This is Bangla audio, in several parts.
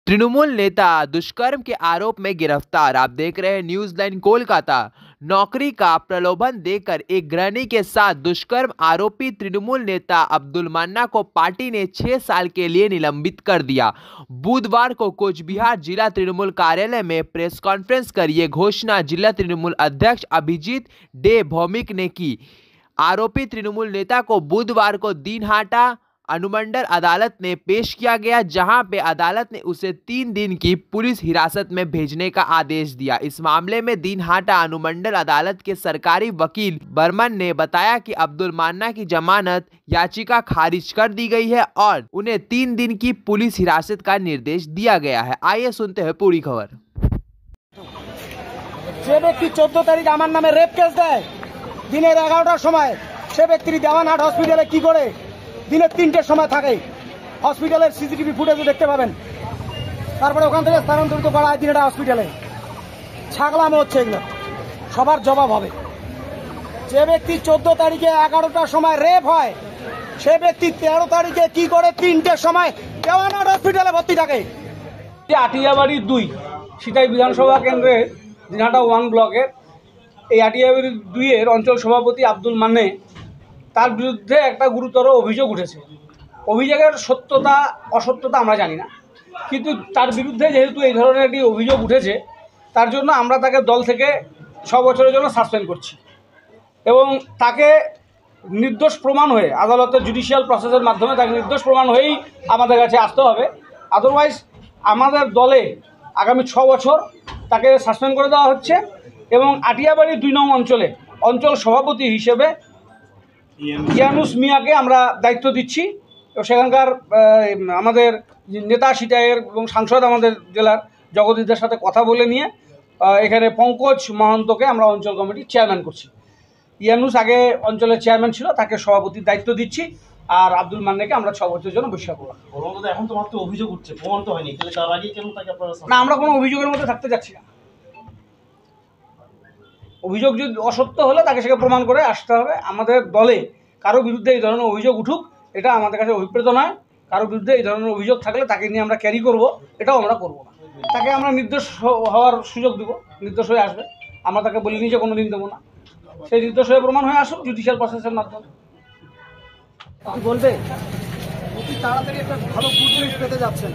तृणमूल नेता दुष्कर्म के आरोप में गिरफ्तार। आप देख रहे हैं न्यूज लाइन कोलकाता। नौकरी का प्रलोभन देकर एक गृहिणी के साथ दुष्कर्म आरोपी तृणमूल नेता अब्दुल मन्ना को पार्टी ने 6 साल के लिए निलंबित कर दिया। बुधवार को कोचबिहार जिला तृणमूल कार्यालय में प्रेस कॉन्फ्रेंस कर ये घोषणा जिला तृणमूल अध्यक्ष अभिजीत डे भौमिक ने की। आरोपी तृणमूल नेता को बुधवार को दिनहाटा अनुमंडल अदालत में पेश किया गया, जहां पे अदालत ने उसे 3 दिन की पुलिस हिरासत में भेजने का आदेश दिया। इस मामले में दिनहाटा अनुमंडल अदालत के सरकारी वकील बर्मन ने बताया कि अब्दुल मन्ना की जमानत याचिका खारिज कर दी गई है और उन्हें 3 दिन की पुलिस हिरासत का निर्देश दिया गया है। आइए सुनते हैं पूरी खबर। যে ব্যক্তি 14 তারিখ আমার নামে রেপ কেস দেয় দিনের 11টার সময়, সে ব্যক্তি দেওয়ানহাট হসপিটালে কি করে দিনের 3টের সময় থাকে। হসপিটালের সিসিটিভি ফুটেজও দেখতে পাবেন। তারপরে ওখান থেকে স্থানান্তরিত করা হয় দিনহাটা হসপিটালে। ছাগলামো হচ্ছে, এগুলো সবার জবাব হবে। যে ব্যক্তি 14 তারিখে 11টার সময় রেপ হয়, সে ব্যক্তি 13 তারিখে কি করে 3টের সময় দেওয়ানহাট হসপিটালে ভর্তি থাকে। আটিয়াবাড়ি 2 সিতাই বিধানসভা কেন্দ্রের দিনহাটা 1 ব্লকের এই আটিয়াবাড়ি 2 এর অঞ্চল সভাপতি আব্দুল মান্নে, তার বিরুদ্ধে একটা গুরুতর অভিযোগ উঠেছে। অভিযোগের সত্যতা অসত্যতা আমরা জানি না, কিন্তু তার বিরুদ্ধে যেহেতু এই ধরনের একটি অভিযোগ উঠেছে, তার জন্য আমরা তাকে দল থেকে 6 বছরের জন্য সাসপেন্ড করছি এবং তাকে নির্দোষ প্রমাণ হয়ে আদালতের জুডিশিয়াল প্রসেসের মাধ্যমে তাকে নির্দোষ প্রমাণ হয়েই আমাদের কাছে আসতে হবে। আদারওয়াইজ আমাদের দলে আগামী 6 বছর তাকে সাসপেন্ড করে দেওয়া হচ্ছে এবং আটিয়াবাড়ি 2 নং অঞ্চলে অঞ্চল সভাপতি হিসেবে ইয়ানুস মিয়াকে আমরা দায়িত্ব দিচ্ছি। সেখানকার আমাদের নেতা সিটাইয়ের এবং সাংসদ আমাদের জেলার জগদীশদের সাথে কথা বলে নিয়ে এখানে পঙ্কজ মহন্তকে আমরা অঞ্চল কমিটির চেয়ারম্যান করছি। ইয়ানুস আগে অঞ্চলের চেয়ারম্যান ছিল, তাকে সভাপতির দায়িত্ব দিচ্ছি। আর আব্দুল মান্নাকে আমরা 6 বছরের জন্য বহিষ্কার করলাম। এখন তো মাত্র অভিযোগ উঠছে, প্রমাণ তো হয়নি, তাহলে তার আগে কেন তাকে আপনারা? না, আমরা কোনো অভিযোগের মধ্যে থাকতে যাচ্ছি না। অভিযোগ যদি অসত্য হলে তাকে সেটা প্রমাণ করে আসতে হবে। আমাদের দলে কারো বিরুদ্ধে এই ধরনের অভিযোগ উঠুক, এটা আমাদের কাছে অভিপ্রেত নয়। কারো বিরুদ্ধে এই ধরনের অভিযোগ থাকলে তাকে নিয়ে আমরা ক্যারি করব, এটাও আমরা করব না। তাকে আমরা নির্দোষ হওয়ার সুযোগ দেবো, নির্দোষ হয়ে আসবে। আমরা তাকে বলিনি যে কোনো দিন দেবো না, সেই নির্দোষ হয়ে প্রমাণ হয়ে আসুক জুডিশিয়াল প্রসেসের মাধ্যমে। বলবে অতি তাড়াতাড়ি একটা ভালো গুড নিউজ পেতে যাচ্ছেন,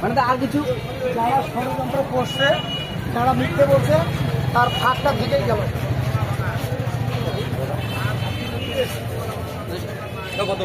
মানে আর কিছু যারা ষড়যন্ত্র করছে, যারা মিথ্যে বলছে, তার ফাঁকটা থেকেই গেল। কত